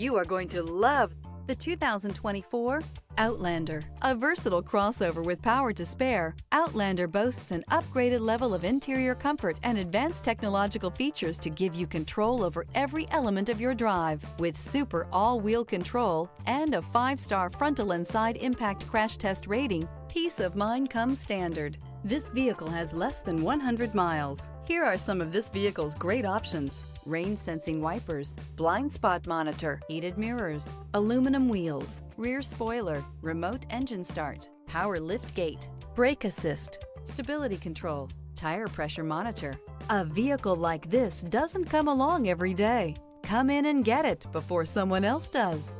You are going to love the 2024 Outlander. A versatile crossover with power to spare, Outlander boasts an upgraded level of interior comfort and advanced technological features to give you control over every element of your drive. With super all-wheel control and a 5-star frontal and side impact crash test rating, peace of mind comes standard. This vehicle has less than 100 miles. Here are some of this vehicle's great options: rain-sensing wipers, blind spot monitor, heated mirrors, aluminum wheels, rear spoiler, remote engine start, power lift gate, brake assist, stability control, tire pressure monitor. A vehicle like this doesn't come along every day. Come in and get it before someone else does.